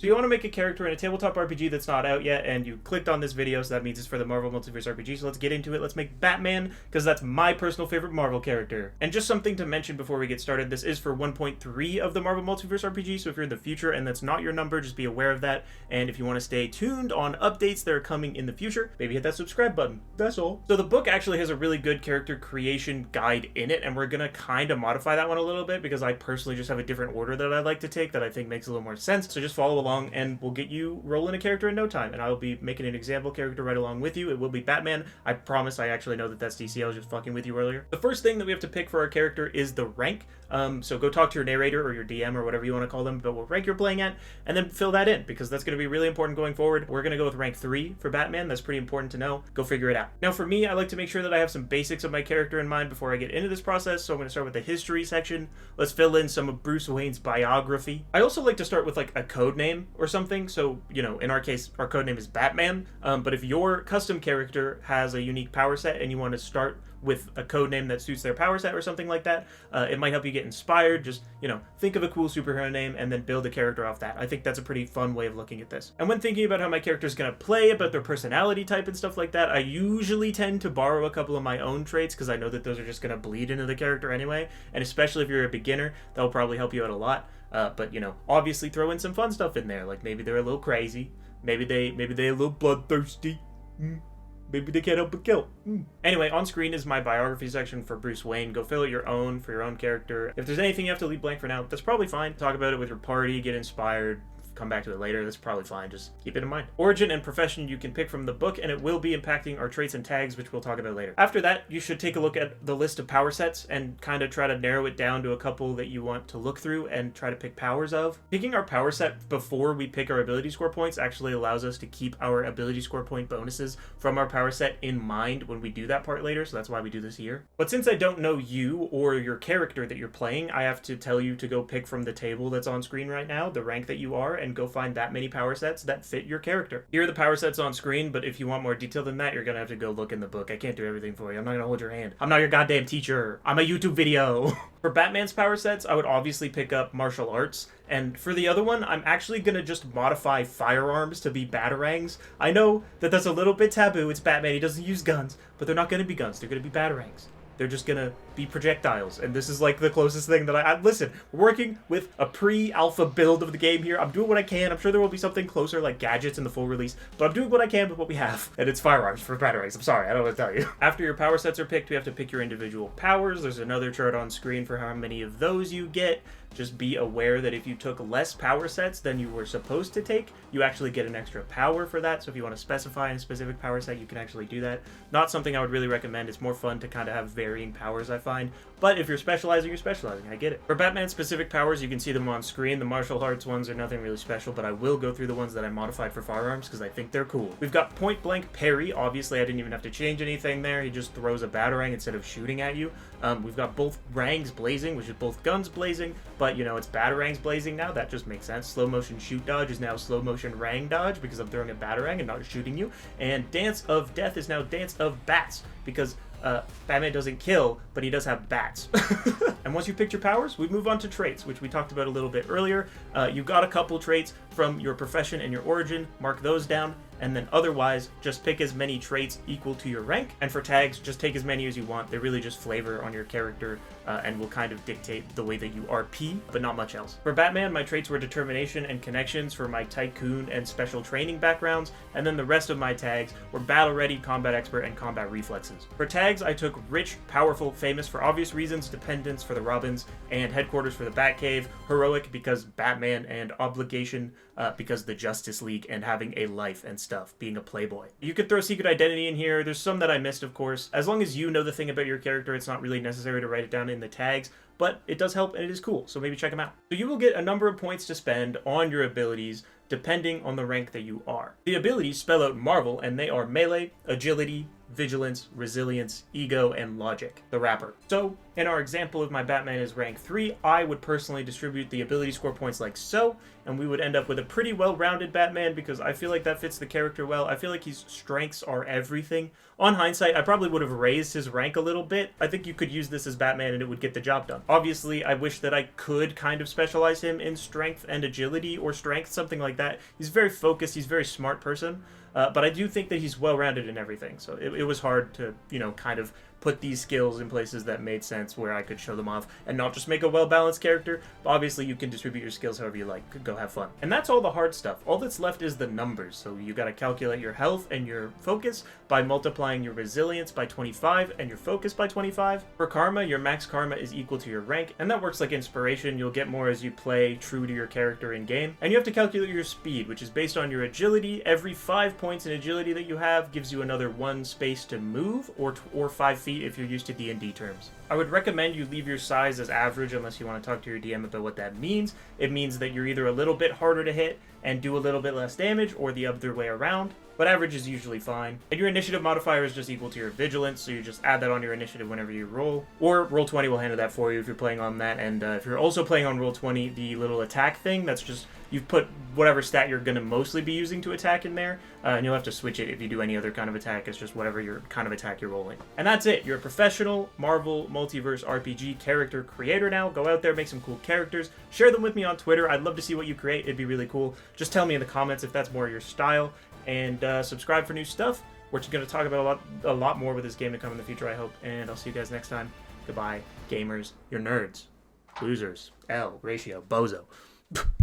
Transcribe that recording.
So you want to make a character in a tabletop RPG that's not out yet, and you clicked on this video, so that means it's for the Marvel Multiverse RPG. So let's get into it. Let's make Batman, because that's my personal favorite Marvel character. And just something to mention before we get started, this is for 1.3 of the Marvel Multiverse RPG, so if you're in the future and that's not your number, just be aware of that. And if you want to stay tuned on updates that are coming in the future, maybe hit that subscribe button. That's all. So the book actually has a really good character creation guide in it, and we're going to kind of modify that one a little bit, because I personally just have a different order that I'd like to take that I think makes a little more sense. So just follow along and we'll get you rolling a character in no time, and I'll be making an example character right along with you. It will be Batman. I promise I actually know that that's DC. I was just fucking with you earlier. The first thing that we have to pick for our character is the rank. So go talk to your narrator or your DM or whatever you want to call them about what rank you're playing at, and then fill that in, because that's going to be really important going forward. We're going to go with rank 3 for Batman. That's pretty important to know. Go figure it out. Now for me, I like to make sure that I have some basics of my character in mind before I get into this process, so I'm going to start with the history section. Let's fill in some of Bruce Wayne's biography. I also like to start with like a code name or something. So, you know, in our case, our code name is Batman, but if your custom character has a unique power set and you want to start with a code name that suits their power set or something like that, it might help you get inspired. Just, you know, think of a cool superhero name and then build a character off that. I think that's a pretty fun way of looking at this. And when thinking about how my character is going to play, about their personality type and stuff like that, I usually tend to borrow a couple of my own traits, because I know that those are just going to bleed into the character anyway, and especially if you're a beginner, that'll probably help you out a lot. But, you know, obviously throw in some fun stuff in there, like maybe they're a little crazy, maybe they're a little bloodthirsty, maybe they can't help but kill. Anyway, on screen is my biography section for Bruce Wayne. Go fill out your own for your own character. If there's anything you have to leave blank for now, that's probably fine. Talk about it with your party, get inspired, come back to it later. That's probably fine. Just keep it in mind. Origin and profession you can pick from the book, and it will be impacting our traits and tags, which we'll talk about later. After that, you should take a look at the list of power sets and kind of try to narrow it down to a couple that you want to look through and try to pick powers of. Picking our power set before we pick our ability score points actually allows us to keep our ability score point bonuses from our power set in mind when we do that part later, so that's why we do this here. But since I don't know you or your character that you're playing, I have to tell you to go pick from the table that's on screen right now, the rank that you are, and go find that many power sets that fit your character. Here are the power sets on screen, but if you want more detail than that, you're gonna have to go look in the book. I can't do everything for you. I'm not gonna hold your hand. I'm not your goddamn teacher. I'm a YouTube video. For Batman's power sets, I would obviously pick up martial arts, and for the other one, I'm actually gonna just modify firearms to be batarangs. I know that that's a little bit taboo. It's Batman, he doesn't use guns, but they're not gonna be guns. They're gonna be batarangs. They're just gonna be projectiles, and this is like the closest thing that I listen, we're working with a pre-alpha build of the game here. I'm doing what I can. I'm sure there will be something closer like gadgets in the full release, but I'm doing what I can with what we have, and it's firearms for batarangs. I'm sorry, I don't know what to tell you. After your power sets are picked, we have to pick your individual powers. There's another chart on screen for how many of those you get. Just be aware that if you took less power sets than you were supposed to take, you actually get an extra power for that. So if you want to specify a specific power set, you can actually do that. Not something I would really recommend. It's more fun to kind of have varying powers, I find. But if you're specializing, you're specializing. I get it. For Batman's specific powers, you can see them on screen. The martial arts ones are nothing really special, but I will go through the ones that I modified for firearms because I think they're cool. We've got point blank parry. Obviously, I didn't even have to change anything there. He just throws a batarang instead of shooting at you. We've got both rangs blazing, which is both guns blazing, but you know, it's batarangs blazing now. That just makes sense. Slow motion shoot dodge is now slow motion rang dodge because I'm throwing a batarang and not shooting you. And dance of death is now dance of bats because Batman doesn't kill, but he does have bats. And once you picked your powers, we move on to traits, which we talked about a little bit earlier. You got a couple traits from your profession and your origin. Mark those down. And then otherwise, just pick as many traits equal to your rank. And for tags, just take as many as you want. They're really just flavor on your character and will kind of dictate the way that you RP, but not much else. For Batman, my traits were determination and connections for my tycoon and special training backgrounds. And then the rest of my tags were battle ready, combat expert, and combat reflexes. For tags, I took rich, powerful, famous for obvious reasons, dependence for the Robins, and headquarters for the Batcave, heroic because Batman, and obligation because the Justice League and having a life and stuff, being a playboy. You could throw secret identity in here. There's some that I missed, of course. As long as you know the thing about your character, it's not really necessary to write it down in the tags, but it does help and it is cool, so maybe check them out. So you will get a number of points to spend on your abilities depending on the rank that you are. The abilities spell out Marvel, and they are melee, agility, vigilance, resilience, ego, and logic, the rapper. So In our example, if my Batman is rank 3, I would personally distribute the ability score points like so, and we would end up with a pretty well-rounded Batman because I feel like that fits the character well. I feel like his strengths are everything. On hindsight, I probably would have raised his rank a little bit. I think you could use this as Batman and it would get the job done. Obviously, I wish that I could kind of specialize him in strength and agility or strength, something like that. He's very focused, he's a very smart person, but I do think that he's well-rounded in everything. So it was hard to, kind of put these skills in places that made sense where I could show them off and not just make a well-balanced character. But obviously, you can distribute your skills however you like. Go have fun. And that's all the hard stuff. All that's left is the numbers. So you got to calculate your health and your focus by multiplying your resilience by 25 and your focus by 25. For karma, your max karma is equal to your rank, and that works like inspiration. You'll get more as you play true to your character in game. And you have to calculate your speed, which is based on your agility. Every 5 points in agility that you have gives you another 1 space to move, or 5 feet if you're used to D&D terms. I would recommend you leave your size as average unless you want to talk to your DM about what that means. It means that you're either a little bit harder to hit and do a little bit less damage, or the other way around, but average is usually fine. And your initiative modifier is just equal to your vigilance, so you just add that on your initiative whenever you roll. Or Roll20 will handle that for you if you're playing on that, and if you're also playing on Roll20, the little attack thing, that's just, you've put whatever stat you're going to mostly be using to attack in there, and you'll have to switch it if you do any other kind of attack. It's just whatever your kind of attack you're rolling. And that's it. You're a professional Marvel Multiverse RPG character creator now. Go out there, make some cool characters. Share them with me on Twitter. I'd love to see what you create. It'd be really cool. Just tell me in the comments if that's more your style. And subscribe for new stuff. We're going to talk about a lot more with this game to come in the future, I hope. And I'll see you guys next time. Goodbye, gamers. You're nerds. Losers. L. Ratio. Bozo.